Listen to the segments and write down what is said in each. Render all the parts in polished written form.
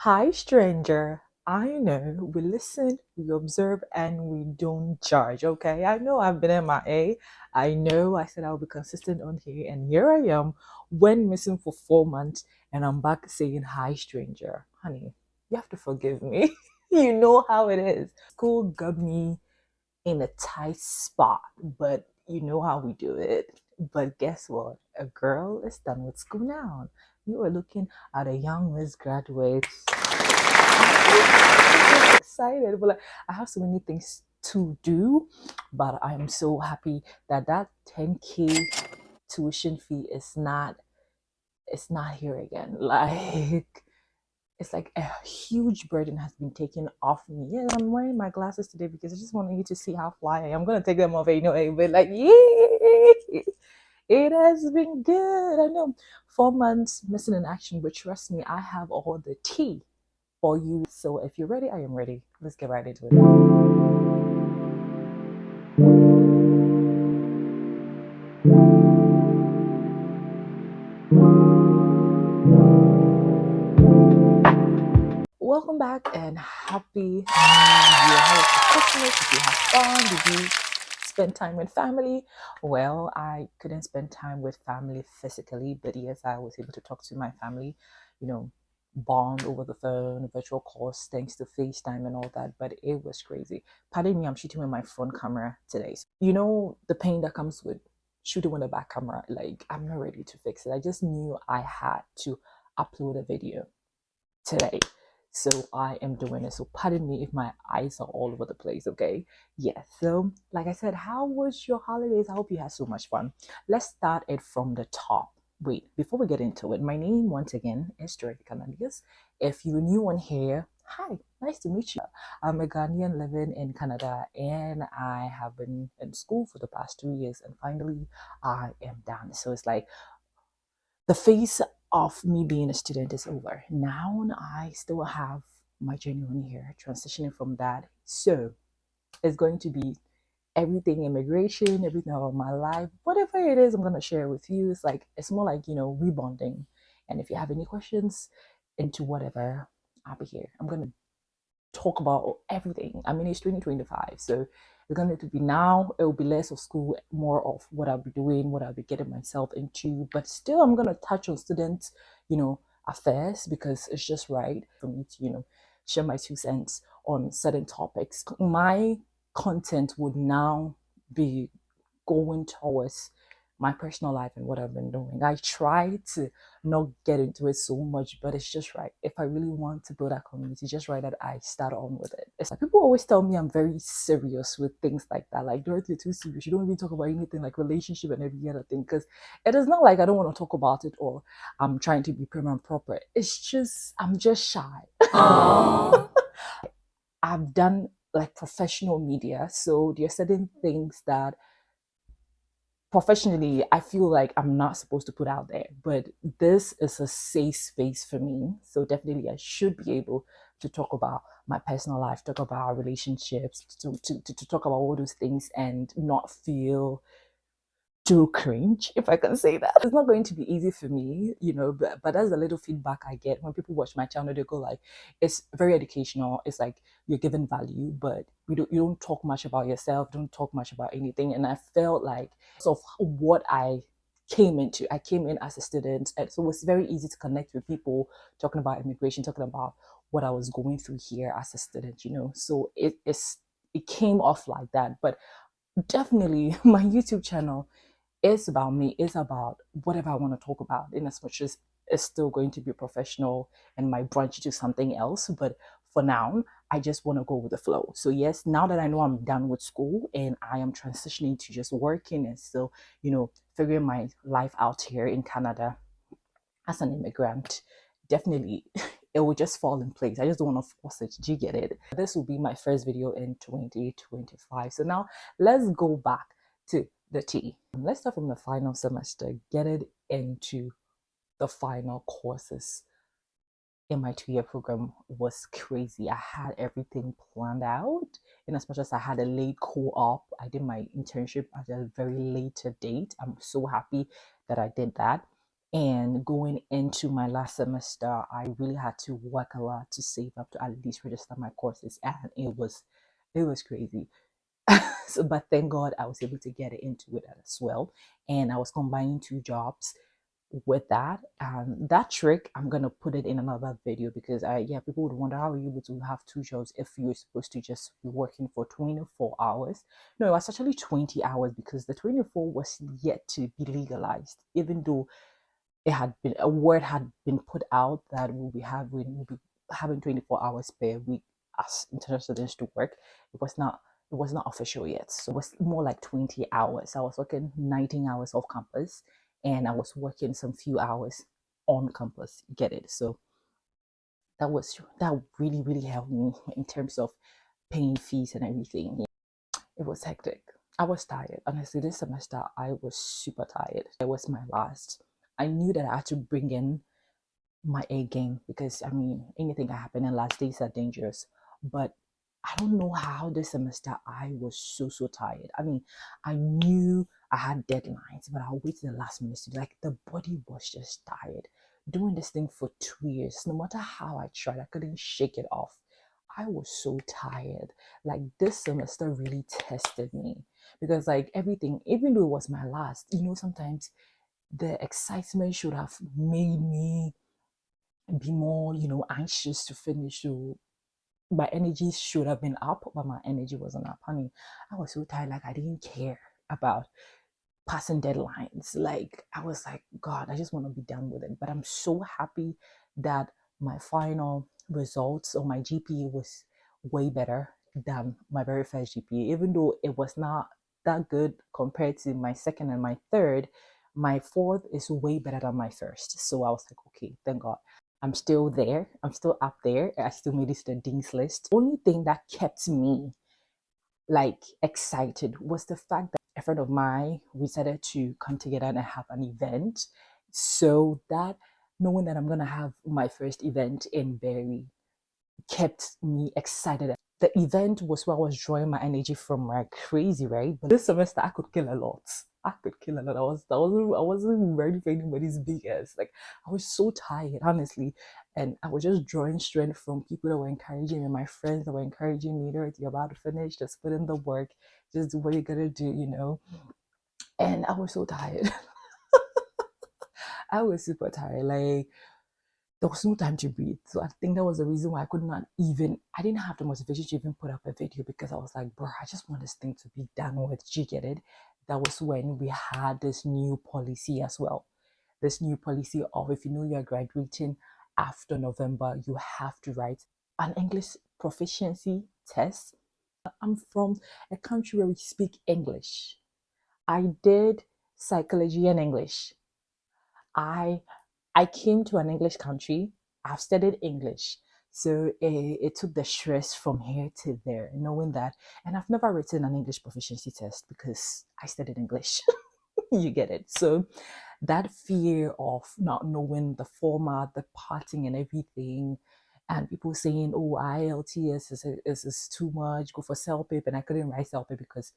Hi, stranger. I know we listen, we observe, and we don't judge. Okay, I know I've been MIA. I know I said I'll be consistent on here, and here I am, when missing for 4 months, and I'm back saying hi, stranger. Honey, you have to forgive me. You know how it is. School got me in a tight spot, but you know how we do it. But guess what? A girl is done with school now. You are looking at a young Miss graduate. I'm excited, but like I have so many things to do. But I am so happy that 10K tuition fee is not it's not here again. Like it's like a huge burden has been taken off me. Yeah, I'm wearing my glasses today because I just want you to see how fly I am. I'm gonna take them off anyway, but like, yeah, it has been good. I know 4 months missing in action, but trust me, I have all the tea for you. So if you're ready, I am ready. Let's get right into it. Welcome back and happy New Year. How was your Christmas? Did you have fun? Did you spend time with family? Well, I couldn't spend time with family physically, but yes, I was able to talk to my family, you know, bond over the phone, virtual calls, thanks to FaceTime and all that. But it was crazy. Pardon me, I'm shooting with my front camera today. You know, the pain that comes with shooting with a back camera, like, I'm not ready to fix it. I just knew I had to upload a video today. So I am doing it. So pardon me if my eyes are all over the place, okay? Yeah. So like I said, how was your holidays? I hope you had so much fun. Let's start it from the top. Wait, before we get into it, my name once again is Joy Canadias. If you're new on here, hi, nice to meet you. I'm a Ghanaian living in Canada and I have been in school for the past 2 years and finally I am done. So it's like the phase of me being a student is over. Now I still have my genuine here, transitioning from that. So it's going to be everything immigration, everything about my life, whatever it is, I'm gonna share with you. It's more like rebonding. And if you have any questions into whatever, I'll be here. I'm gonna talk about everything. I mean, it's 2025, so it's going to be now. It will be less of school, more of what I'll be doing, what I'll be getting myself into. But still, I'm going to touch on students, affairs because it's just right for me to, share my 2 cents on certain topics. My content would now be going towards my personal life and what I've been doing. I try to not get into it so much, but it's just right. If I really want to build a community, just right that I start on with it. It's like people always tell me I'm very serious with things like that. Like, Dorothy, you're too serious. You don't even talk about anything like relationship and every other thing. Because it is not like I don't want to talk about it or I'm trying to be prim and proper. It's just, I'm just shy. I've done like professional media. So there are certain things that professionally I feel like I'm not supposed to put out there, but this is a safe space for me, so definitely I should be able to talk about my personal life, talk about our relationships, to talk about all those things and not feel too cringe, if I can say that. It's not going to be easy for me, but that's a little feedback I get when people watch my channel. They go like, it's very educational. It's like you're given value, but you don't talk much about yourself, don't talk much about anything. And I felt like of what I came in as a student, and so it was very easy to connect with people talking about immigration, talking about what I was going through here as a student, So it came off like that. But definitely my YouTube channel is about me, it's about whatever I want to talk about, in as much as it's still going to be professional and might branch to something else. But for now, I just want to go with the flow. So yes, now that I know I'm done with school and I am transitioning to just working and still, figuring my life out here in Canada as an immigrant, definitely it will just fall in place. I just don't want to force it. Do you get it? This will be my first video in 2025. So now let's go back to the tea. Let's start from the final semester, get it into the final courses. In my 2-year program was crazy. I had everything planned out. In as much as I had a late co-op, I did my internship at a very later date. I'm so happy that I did that. And going into my last semester, I really had to work a lot to save up to at least register my courses, and it was crazy. So, but thank God I was able to get into it as well, and I was combining two jobs with that. That trick, I'm gonna put it in another video, because yeah, people would wonder how are you able to have two jobs if you're supposed to just be working for 24 hours. No, it was actually 20 hours, because the 24 was yet to be legalized, even though it had been a word had been put out that we'll be having 24 hours per week as international students to work. It was not official yet, so it was more like 20 hours. I was working 19 hours off campus, and I was working some few hours on campus. Get it? So that really really helped me in terms of paying fees and everything. It was hectic. I was tired. Honestly, this semester I was super tired. It was my last. I knew that I had to bring in my A game, because I mean, anything can happen and last days are dangerous. But I don't know how this semester I was so tired. I mean, I knew I had deadlines, but I waited the last minute to like the body was just tired. Doing this thing for 2 years, no matter how I tried, I couldn't shake it off. I was so tired. Like this semester really tested me, because like everything, even though it was my last, sometimes the excitement should have made me be more, anxious to finish. So my energy should have been up, but my energy wasn't up. Honey, I was so tired, like I didn't care about passing deadlines. Like I was like, God, I just want to be done with it. But I'm so happy that my final results or my GPA was way better than my very first GPA, even though it was not that good compared to my second and my third. My fourth is way better than my first. So I was like, okay, thank God. I'm still there. I'm still up there. I still made it to the Dean's list. Only thing that kept me like excited was the fact that a friend of mine, we decided to come together and have an event. So that knowing that I'm gonna have my first event in Berry kept me excited. The event was where I was drawing my energy from like crazy, right? But this semester I could kill a lot. I could kill a lot. I wasn't ready for anybody's BS. Like I was so tired, honestly. And I was just drawing strength from people that were encouraging me, my friends that were encouraging me, you're about to finish, just put in the work, just do what you gotta do. And I was so tired. I was super tired. Like there was no time to breathe. So I think that was the reason why I didn't have the motivation to even put up a video, because I was like, bro, I just want this thing to be done with. Did you get it? That was when we had this new policy as well. This new policy of, if you know you're graduating after November, you have to write an English proficiency test. I'm from a country where we speak English. I did psychology and English. I I came to an English country. I've studied English. So it took the stress from here to there, knowing that. And I've never written an English proficiency test because I studied English. You get it. So that fear of not knowing the format, the parting and everything, and people saying, oh, IELTS is too much, go for self paper. And I couldn't write self paper because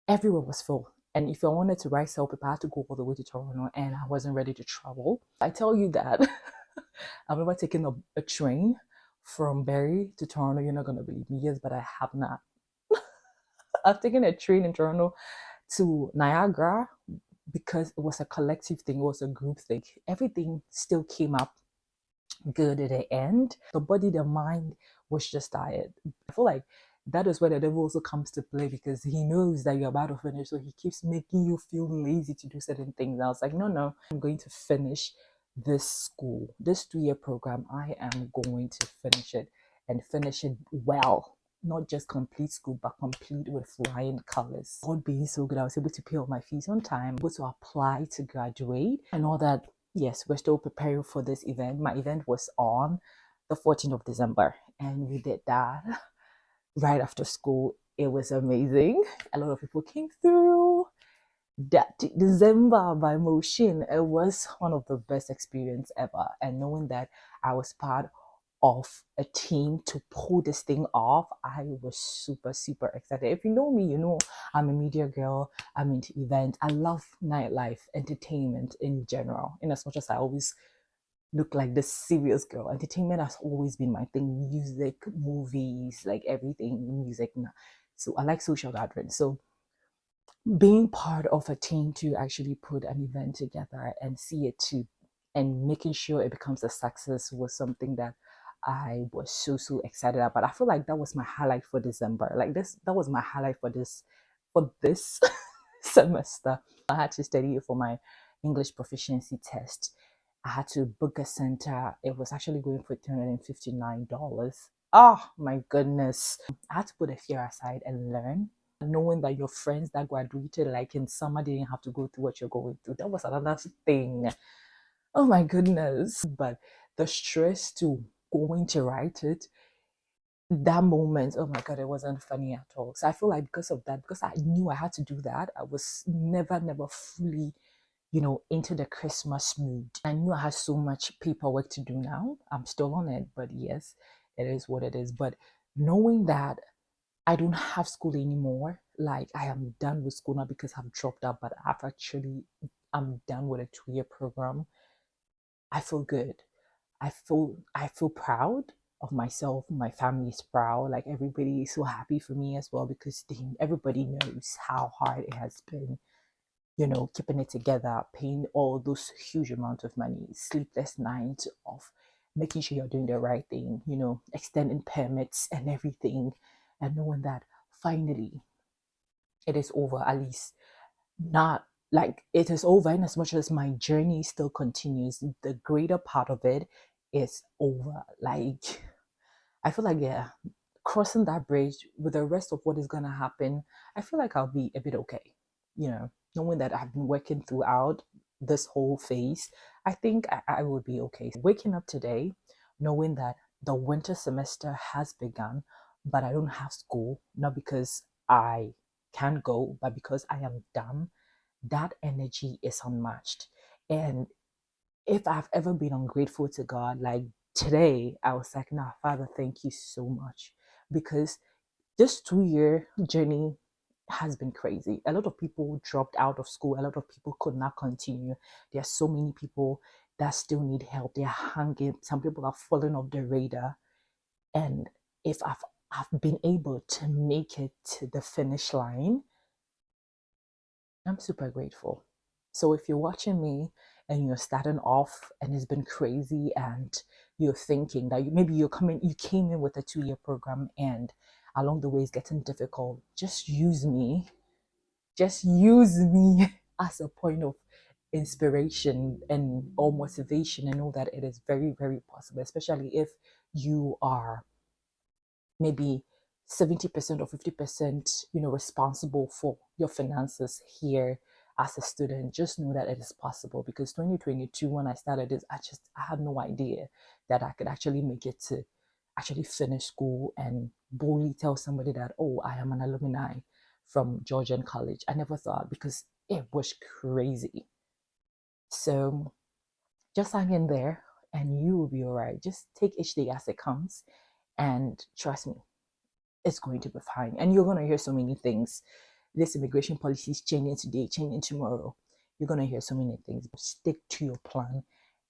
everywhere was full. And if I wanted to write self paper, I had to go all the way to Toronto, and I wasn't ready to travel. I tell you that I've never taken a train from Barrie to Toronto. You're not gonna believe me. Yes, but I have not. I've taken a train in Toronto to Niagara because it was a collective thing, it was a group thing. Everything still came up good at the end. The body, the mind was just tired. I feel like that is where the devil also comes to play, because he knows that you're about to finish, so he keeps making you feel lazy to do certain things. And I was like, no, I'm going to finish this school, this 2-year program. I am going to finish it, and finish it well. Not just complete school, but complete with flying colors. God being so good, I was able to pay all my fees on time, able to apply to graduate and all that. Yes, we're still preparing for this event. My event was on the 14th of December, and we did that right after school. It was amazing. A lot of people came through. That December by motion, it was one of the best experience ever. And knowing that I was part of a team to pull this thing off, I was super, super excited. If you know me, you know I'm a media girl. I'm into events. I love nightlife, entertainment in general. In as much as I always look like this serious girl, entertainment has always been my thing. Music, movies, like everything, music. So I like social gatherings. So being part of a team to actually put an event together and see it to and making sure it becomes a success was something that I was so excited about. I feel like that was my highlight for December. Like that was my highlight for this semester. I had to study for my English proficiency test. I had to book a center. It was actually going for $359. Oh my goodness. I had to put a fear aside and learn. Knowing that your friends that graduated like in summer didn't have to go through what you're going through. That was another thing. Oh my goodness. But the stress to going to write it, that moment, oh my god, it wasn't funny at all. So I feel like because of that, because I knew I had to do that, I was never fully, into the Christmas mood. I knew I had so much paperwork to do now. I'm still on it, but yes, it is what it is. But knowing that I don't have school anymore, like I am done with school now because I've dropped out, but I'm done with a 2-year program. I feel good. I feel proud of myself. My family is proud. Like everybody is so happy for me as well because everybody knows how hard it has been, keeping it together, paying all those huge amounts of money, sleepless nights of making sure you're doing the right thing, extending permits and everything, and knowing that finally it is over, at least not like it is over in as much as my journey still continues. The greater part of it is over. Like I feel like, yeah, crossing that bridge with the rest of what is gonna happen, I feel like I'll be a bit okay. Knowing that I've been working throughout this whole phase, I think I will be okay. Waking up today, knowing that the winter semester has begun, but I don't have school, not because I can't go, but because I am done, that energy is unmatched. And if I've ever been ungrateful to God, like today, I was like, nah, Father, thank you so much. Because this 2-year journey has been crazy. A lot of people dropped out of school, a lot of people could not continue. There are so many people that still need help. They're hanging, some people are falling off the radar. And if I've been able to make it to the finish line, I'm super grateful. So if you're watching me and you're starting off and it's been crazy and you're thinking that maybe you came in with a 2-year program and along the way it's getting difficult, just use me as a point of inspiration and or motivation, and know that it is very, very possible, especially if you are maybe 70% or 50%, responsible for your finances here as a student. Just know that it is possible, because 2022, when I started this, I had no idea that I could actually make it to actually finish school and boldly tell somebody that, oh, I am an alumni from Georgian College. I never thought, because it was crazy. So just hang in there and you will be all right. Just take each day as it comes, and trust me, it's going to be fine. And you're going to hear so many things. This immigration policy is changing today, changing tomorrow. You're going to hear so many things. Stick to your plan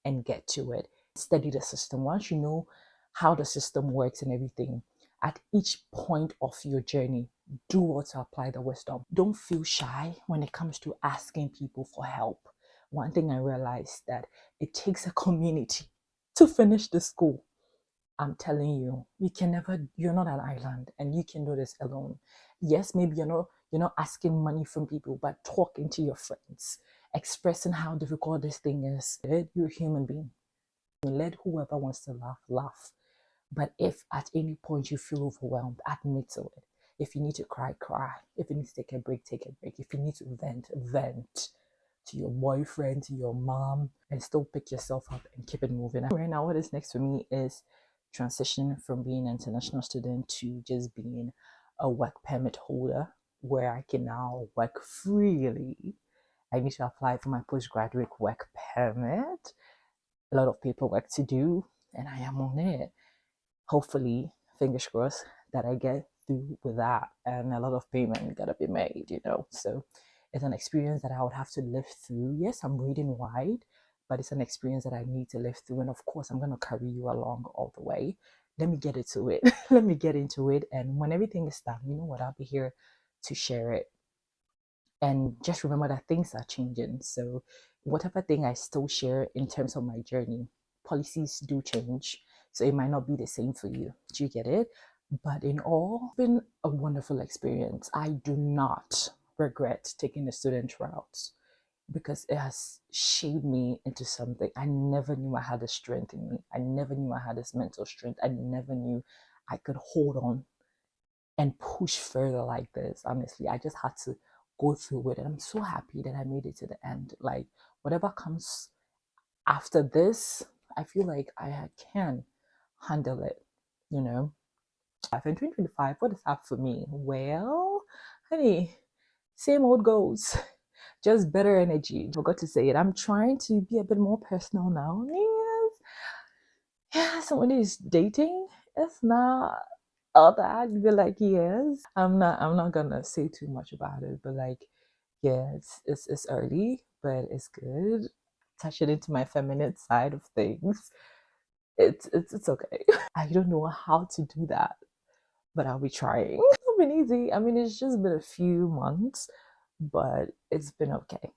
and get to it. Study the system. Once you know how the system works and everything, at each point of your journey, do what to apply the wisdom. Don't feel shy when it comes to asking people for help. One thing I realized, that it takes a community to finish the school. I'm telling you, you're not an island and you can do this alone. Yes, maybe you're not asking money from people, but talking to your friends, expressing how difficult this thing is. You're a human being. Let whoever wants to laugh, laugh. But if at any point you feel overwhelmed, admit to it. If you need to cry, cry. If you need to take a break, take a break. If you need to vent, vent to your boyfriend, to your mom, and still pick yourself up and keep it moving. Right now, what is next for me is transition from being an international student to just being a work permit holder, where I can now work freely. I need to apply for my postgraduate work permit. A lot of paperwork to do, and I am on it. hopefully, fingers crossed, that I get through with that, and a lot of payment gotta be made, So it's an experience that I would have to live through. Yes, I'm reading wide, but it's an experience that I need to live through. And of course, I'm gonna carry you along all the way. Let me get into it. Let me get into it. And when everything is done, you know what? I'll be here to share it. And just remember that things are changing. So whatever thing I still share in terms of my journey, policies do change. So it might not be the same for you. Do you get it? But in all, it's been a wonderful experience. I do not regret taking the student route because it has shaped me into something. I never knew I had the strength in me. I never knew I had this mental strength. I never knew I could hold on and push further like this. Honestly, I just had to go through it. And I'm so happy that I made it to the end. Like, whatever comes after this, I feel like I can handle it, you know? In 2025, what is up for me? Well, honey, same old goals, just better energy. Forgot to say it. I'm trying to be a bit more personal now. Yes. Yeah, someone is dating. It's not all that. You'd be like, yes. I'm not gonna say too much about it, but like, yeah, it's early, but it's good. Touch it into my feminine side of things. It's okay. I don't know how to do that, but I'll be trying. It's not been easy. I mean, it's just been a few months, but it's been okay.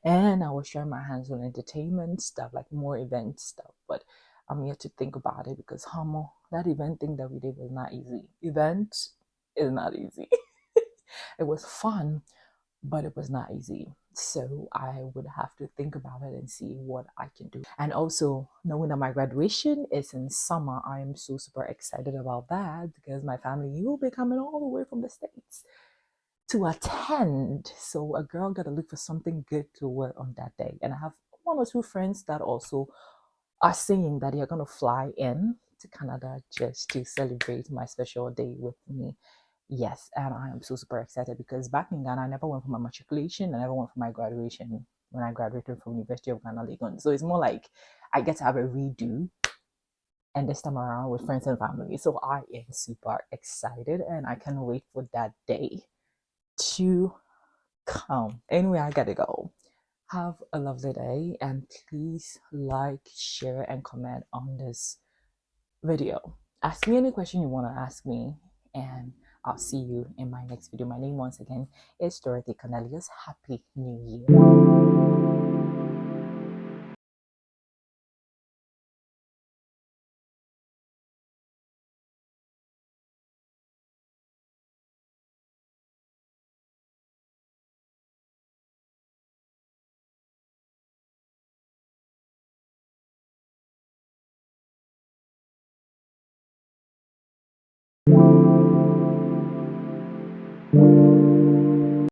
And I was trying my hands on entertainment stuff, like more event stuff, but I'm yet to think about it because Homo, that event thing that we did was not easy. Event is not easy. It was fun, but it was not easy. So I would have to think about it and see what I can do. And also knowing that my graduation is in summer, I am so super excited about that because my family will be coming all the way from the States to attend. So a girl got to look for something good to wear on that day. And I have one or two friends that also are saying that they're going to fly in to Canada just to celebrate my special day with me. Yes, and I am so super excited because back in Ghana, I never went for my matriculation. I never went for my graduation when I graduated from University of Ghana, Legon. So it's more like I get to have a redo and this time around with friends and family. So I am super excited and I can't wait for that day to come. Anyway, I gotta go. Have a lovely day and please like, share, and comment on this video. Ask me any question you want to ask me, and I'll see you in my next video. My name, once again, is Dorothy Cornelius. Happy New Year.